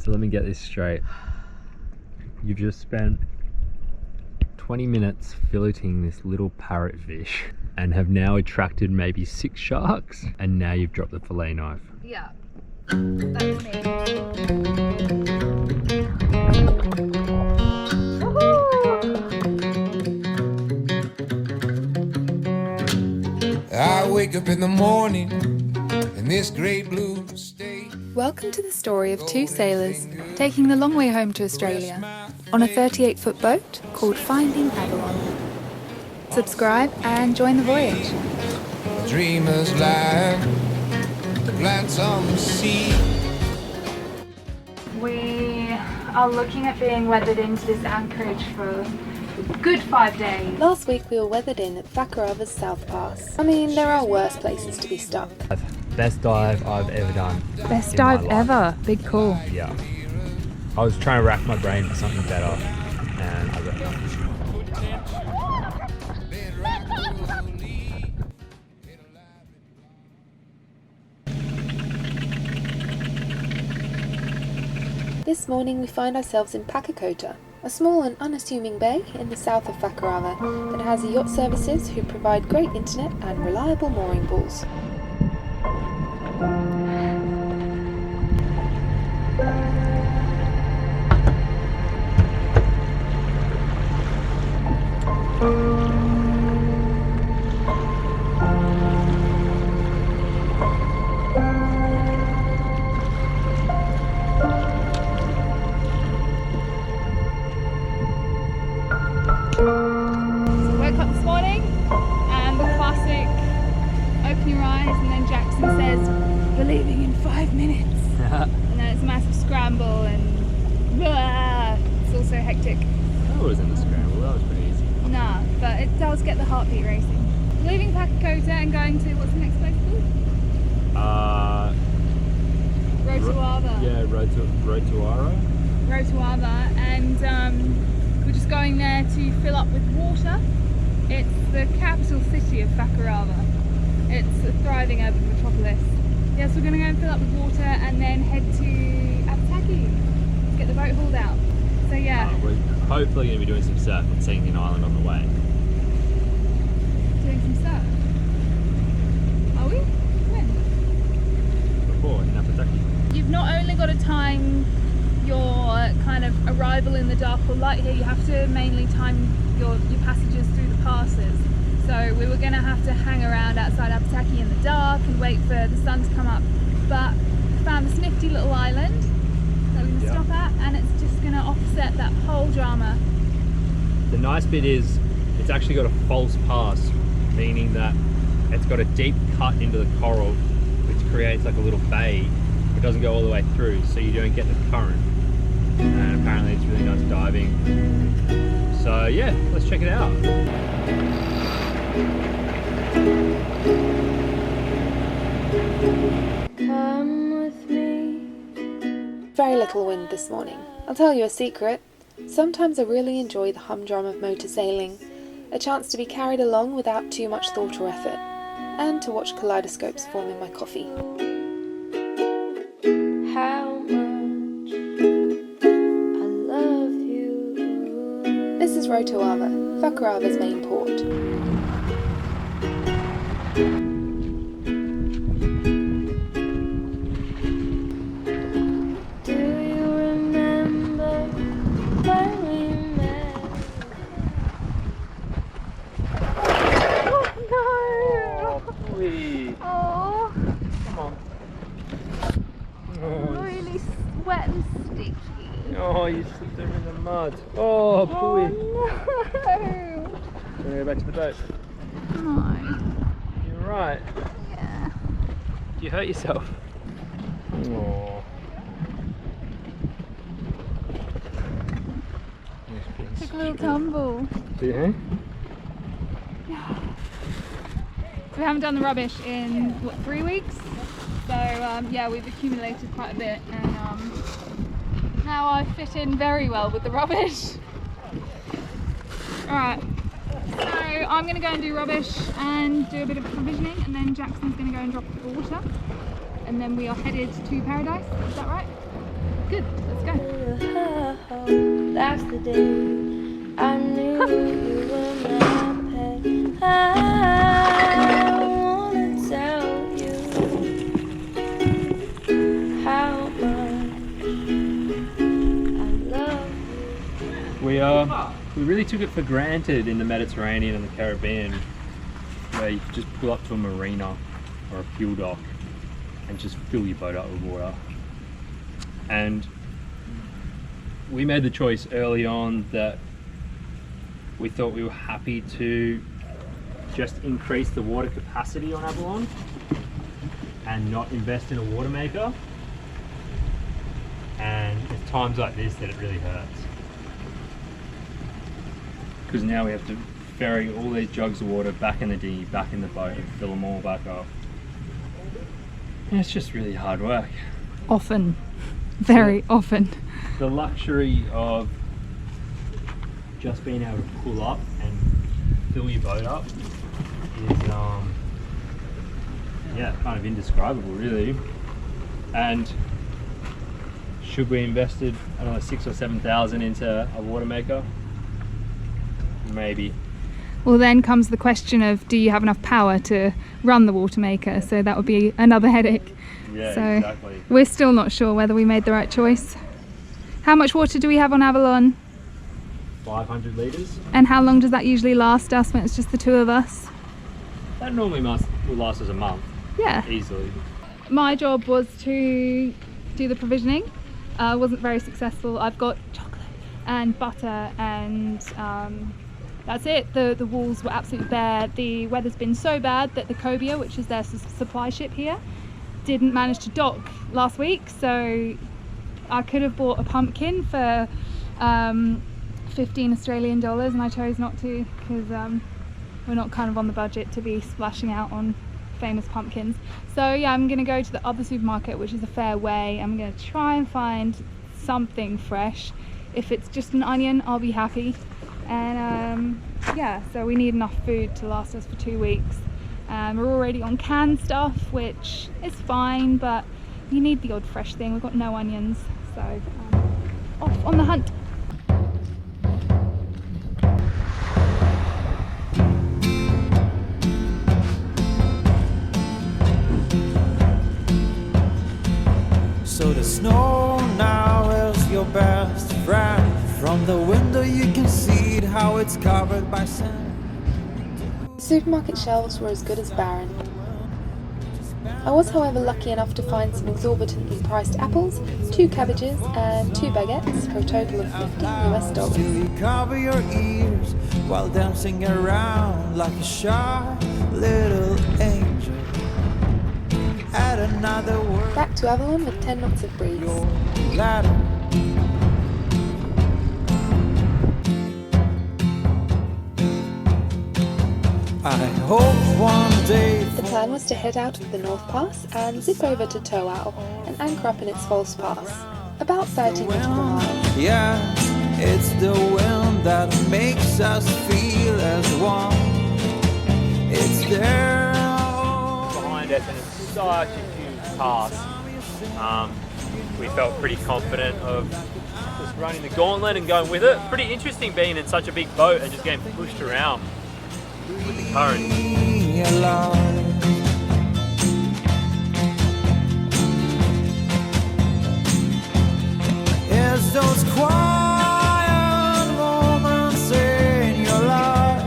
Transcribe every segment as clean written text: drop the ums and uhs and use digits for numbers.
So let me get this straight. You've just spent 20 minutes filleting this little parrotfish and have now attracted maybe 6 sharks, and now you've dropped the fillet knife. Yeah, that's me. I wake up in the morning in this great blue state. Welcome to the story of 2 sailors taking the long way home to Australia on a 38-foot boat called Finding Avalon. Subscribe and join the voyage. Dreamers lie, the plants on the sea. We are looking at being weathered into this anchorage for a good 5 days. Last week we were weathered in at Facurava's South Pass. I mean, there are worse places to be stuck. Best dive I've ever done. Best dive ever. Big call. Yeah. I was trying to rack my brain for something better, and I got nothing. This morning we find ourselves in Pakakota, a small and unassuming bay in the south of Facurava that has yacht services who provide great internet and reliable mooring pools. Woke up this morning and the classic open your eyes and then Jackson says, "We're leaving in 5 minutes." And then it's a massive scramble and blah, it's also hectic. That wasn't a scramble, that was pretty easy. Nah, but it does get the heartbeat racing. We're leaving Pakakota and going to, what's the next place called? Rodello. Yeah, Rodello, and we're just going there to fill up with water. It's the capital city of Facurava. It's a thriving urban metropolis. Yes, we're going to go and fill up with water and then head to Apataki to get the boat hauled out. So yeah. We're hopefully going to be doing some surf and seeing an island on the way. Doing some surf. Are we? When? Before, in Apataki. You've not only got to time your kind of arrival in the dark or light here, you have to mainly time your passages through the passes. So we were going to have to hang around outside Apataki in the dark and wait for the sun to come up, but we found this nifty little island that we're going to stop at, and it's just going to offset that whole drama. The nice bit is it's actually got a false pass, meaning that it's got a deep cut into the coral which creates like a little bay. It doesn't go all the way through, so you don't get the current, and apparently it's really nice diving. So yeah, let's check it out. Come with me. Very little wind this morning. I'll tell you a secret. Sometimes I really enjoy the humdrum of motor sailing, a chance to be carried along without too much thought or effort, and to watch kaleidoscopes form in my coffee. How much I love you. This is Rotoava, Facurava's main port. Do you remember when we met? Oh no! Oh, please. Oh, Come on. really wet and sticky. Oh, you slipped over in the mud. Oh, boy. Oh no! Can we go back to the boat? No. You're right. Yeah. You hurt yourself. Oh. Took a little tumble. Yeah? We haven't done the rubbish in, what, 3 weeks? So yeah, we've accumulated quite a bit, and now I fit in very well with the rubbish. Alright, so I'm going to go and do rubbish and do a bit of provisioning, and then Jackson's going to go and drop the water, and then we are headed to Paradise. Is that right? Good, let's go. That's the day I knew you were my pet. I wanna tell you how much I love you. We really took it for granted in the Mediterranean and the Caribbean, where you could just pull up to a marina or a fuel dock and just fill your boat up with water. And we made the choice early on that we thought we were happy to just increase the water capacity on Avalon and not invest in a water maker. And it's times like this that it really hurts, because now we have to ferry all these jugs of water back in the dinghy, back in the boat, and fill them all back up. And it's just really hard work. Often, very often. The luxury of just being able to pull up and fill your boat up is kind of indescribable, really. And should we invested another 6,000 or 7,000 into a water maker? Maybe. Well, then comes the question of, do you have enough power to run the water maker? So that would be another headache. Yeah, so exactly. We're still not sure whether we made the right choice. How much water do we have on Avalon? 500 litres. And how long does that usually last us when it's just the two of us? That normally will last us a month. Yeah. Easily. My job was to do the provisioning. Wasn't very successful. I've got chocolate and butter and that's it. The walls were absolutely bare. The weather's been so bad that the cobia, which is their supply ship here, didn't manage to dock last week. So I could have bought a pumpkin for 15 Australian dollars, and I chose not to because we're not kind of on the budget to be splashing out on famous pumpkins. So yeah, I'm gonna go to the other supermarket, which is a fair way. I'm gonna try and find something fresh. If it's just an onion, I'll be happy. And yeah, so we need enough food to last us for 2 weeks. We're already on canned stuff, which is fine, but you need the odd fresh thing. We've got no onions, so off on the hunt. So the snow now is your best friend. From the window you can see it, how it's covered by sand. Supermarket shelves were as good as barren. I was, however, lucky enough to find some exorbitantly priced apples, 2 cabbages, and 2 baguettes for a total of $50 Till you cover your ears while dancing around like a shy little angel. Add another word. Back to Avalon with 10 knots of breeze. Your ladder. I hope one day. The plan was to head out of the North Pass and zip over to Toau and anchor up in its false pass, about 30 nautical miles. Yeah, it's the wind that makes us feel as one. It's there Behind us, and it's such a huge pass. We felt pretty confident of just running the gauntlet and going with it. Pretty interesting being in such a big boat and just getting pushed around with the current. It's those quiet moments in your life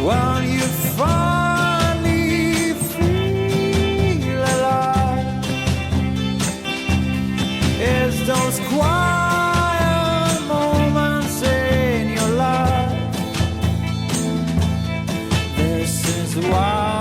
when you finally feel alive. It's those quiet moments in your life. This is why.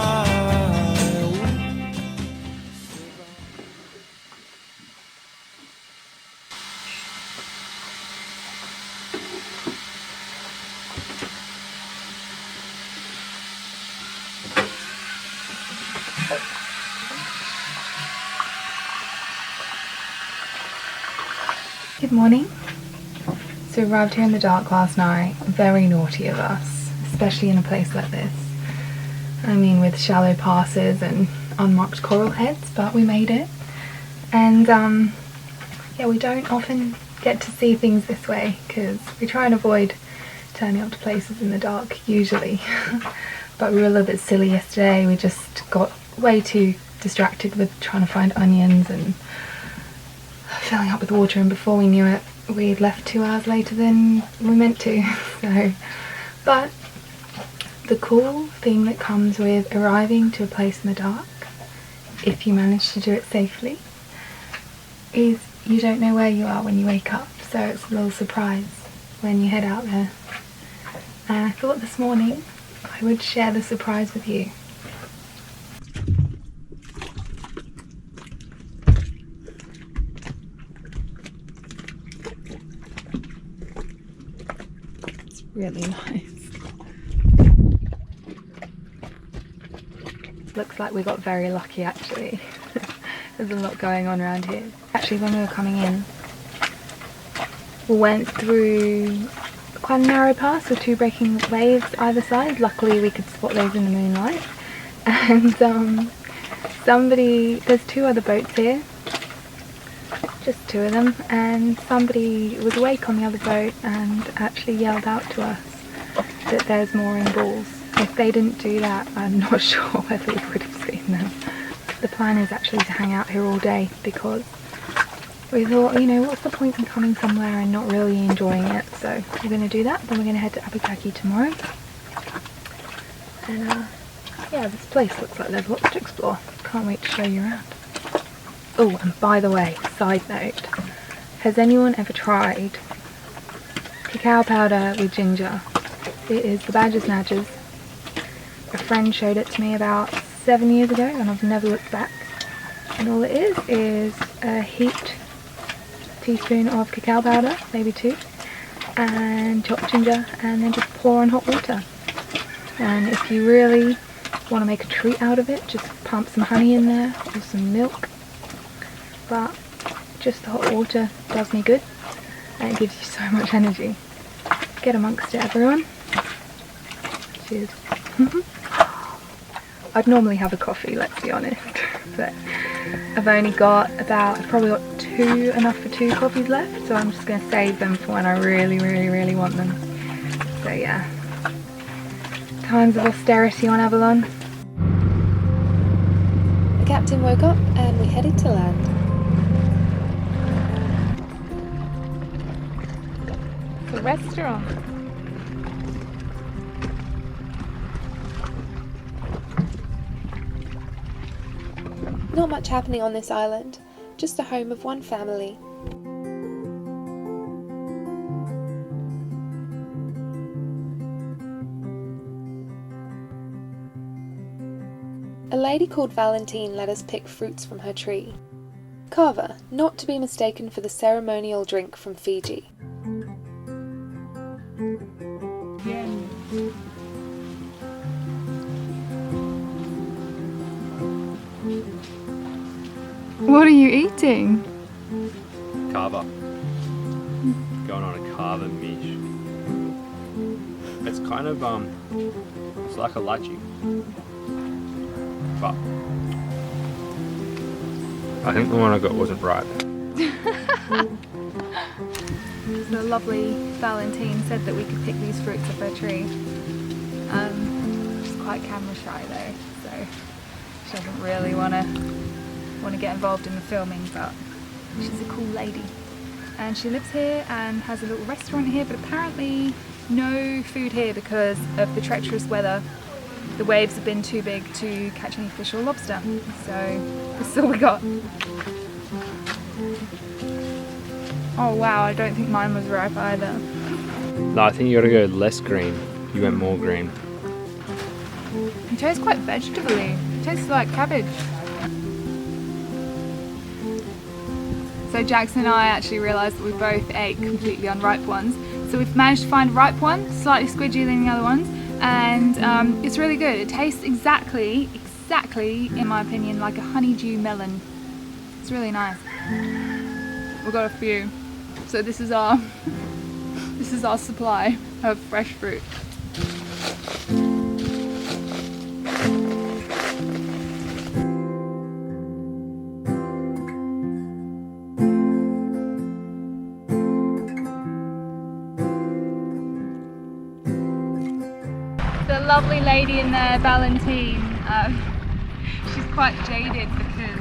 Good morning. So we arrived here in the dark last night. Very naughty of us, especially in a place like this. I mean, with shallow passes and unmarked coral heads, but we made it. And yeah, we don't often get to see things this way because we try and avoid turning up to places in the dark usually. But we were a little bit silly yesterday. We just got way too distracted with trying to find onions and filling up with water, and before we knew it we'd left 2 hours later than we meant to. So, but the cool thing that comes with arriving to a place in the dark, if you manage to do it safely, is you don't know where you are when you wake up, so it's a little surprise when you head out there. And I thought this morning I would share the surprise with you. It's really nice. Looks like we got very lucky actually. There's a lot going on around here. Actually, when we were coming in, we went through quite a narrow pass with 2 breaking waves either side. Luckily we could spot those in the moonlight. And there's 2 other boats here, just 2 of them, and somebody was awake on the other boat and actually yelled out to us that there's mooring balls. If they didn't do that, I'm not sure whether we would have seen them. The plan is actually to hang out here all day because we thought, you know, what's the point in coming somewhere and not really enjoying it? So we're going to do that. Then we're going to head to Albuquerque tomorrow. And yeah, this place looks like there's lots to explore. Can't wait to show you around. Oh, and by the way, side note, has anyone ever tried cacao powder with ginger? It is the Badger's Snatchers. A friend showed it to me about 7 years ago and I've never looked back. And all it is a heaped teaspoon of cacao powder, maybe 2, and chopped ginger, and then just pour on hot water. And if you really want to make a treat out of it, just pump some honey in there or some milk. But just the hot water does me good and it gives you so much energy. Get amongst it, everyone. Cheers. I'd normally have a coffee, let's be honest, but I've only got I've probably got enough for 2 coffees left, so I'm just going to save them for when I really want them. So yeah, times of austerity on Avalon. The captain woke up and we headed to land. The restaurant. Not much happening on this island, just a home of one family. A lady called Valentine let us pick fruits from her tree. Kava, not to be mistaken for the ceremonial drink from Fiji. What are you eating? Kava. Going on a kava mish. It's kind of it's like a lychee, but I think the one I got wasn't ripe. The lovely Valentine said that we could pick these fruits off her tree. She's quite camera shy though, so she doesn't really want to get involved in the filming, but she's a cool lady. And she lives here and has a little restaurant here, but apparently no food here because of the treacherous weather. The waves have been too big to catch any fish or lobster, so this is all we got. Oh wow, I don't think mine was ripe either. No, I think you gotta go less green. You went more green. It tastes quite vegetable-y. It tastes like cabbage. So Jackson and I actually realised that we both ate completely unripe ones. So we've managed to find a ripe one, slightly squidgier than the other ones, and it's really good. It tastes exactly, in my opinion, like a honeydew melon. It's really nice. We've got a few. So this is our supply of fresh fruit. lovely lady in there, Valentine. She's quite jaded because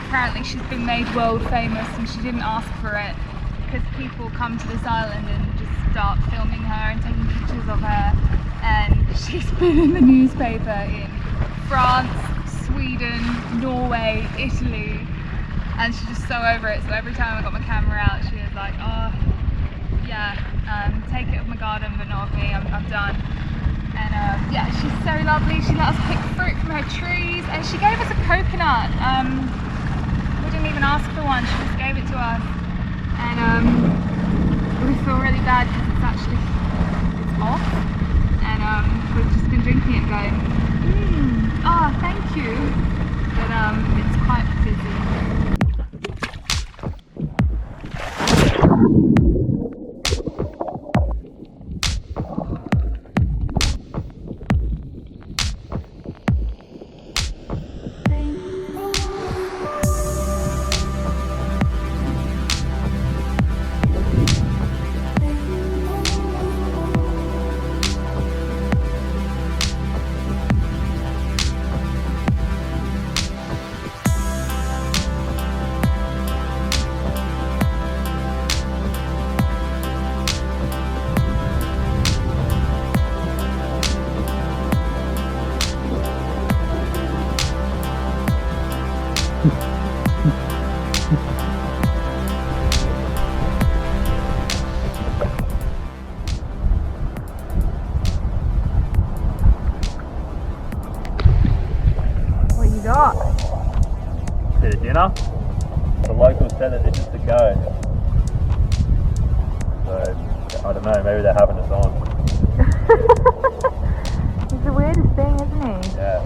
apparently she's been made world famous and she didn't ask for it, because people come to this island and just start filming her and taking pictures of her, and she's been in the newspaper in France, Sweden, Norway, Italy, and she's just so over it. So every time I got my camera out, she was like, oh yeah, take it of my garden but not of me, I'm done. And yeah, she's so lovely. She let us pick fruit from her trees, and she gave us a coconut. We didn't even ask for one, she just gave it to us. And we feel really bad because it's off, and we've just been drinking it going, oh thank you, but it's quite fizzy. Bit of dinner. The locals said that this is the go. So, I don't know, maybe they're having us on. He's the weirdest thing, isn't he? Yeah.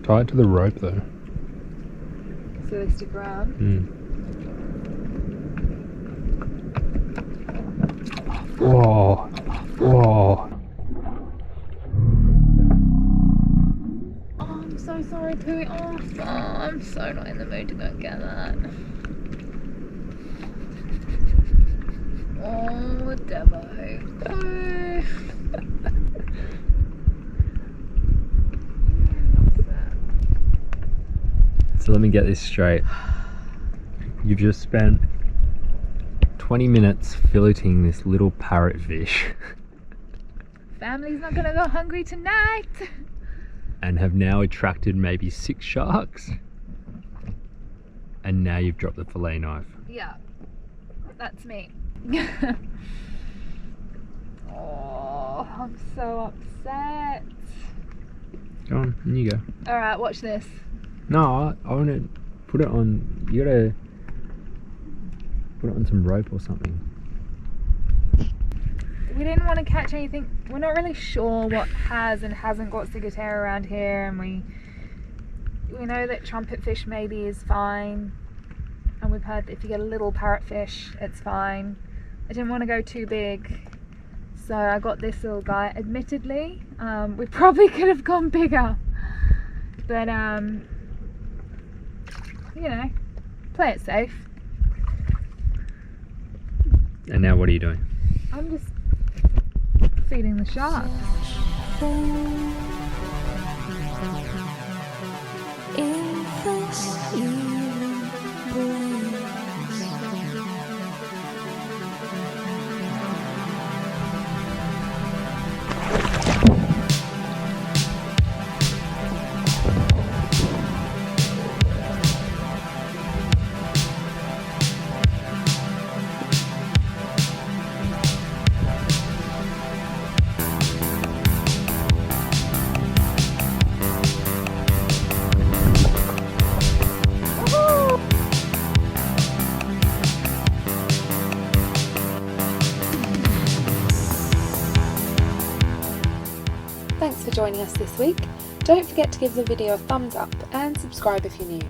Tie it to the rope though. So they stick around. Whoa. Whoa. Oh, I'm so sorry, Pooh. Oh, I'm so not in the mood to go get that. Oh, Devo. Pooh. So let me get this straight. You've just spent 20 minutes filleting this little parrotfish. Family's not gonna go hungry tonight. And have now attracted maybe 6 sharks. And now you've dropped the fillet knife. Yeah, that's me. Oh, I'm so upset. Go on, in you go. Alright, watch this. No, I want to put it on, you gotta put it on some rope or something. We didn't want to catch anything. We're not really sure what has and hasn't got ciguatera around here, and we know that trumpetfish maybe is fine, and we've heard that if you get a little parrotfish it's fine. I didn't want to go too big, so I got this little guy. Admittedly, we probably could have gone bigger, but you know, play it safe. And now what are you doing? I'm just feeding the sharks. In this evening place, joining us this week. Don't forget to give the video a thumbs up and subscribe if you're new.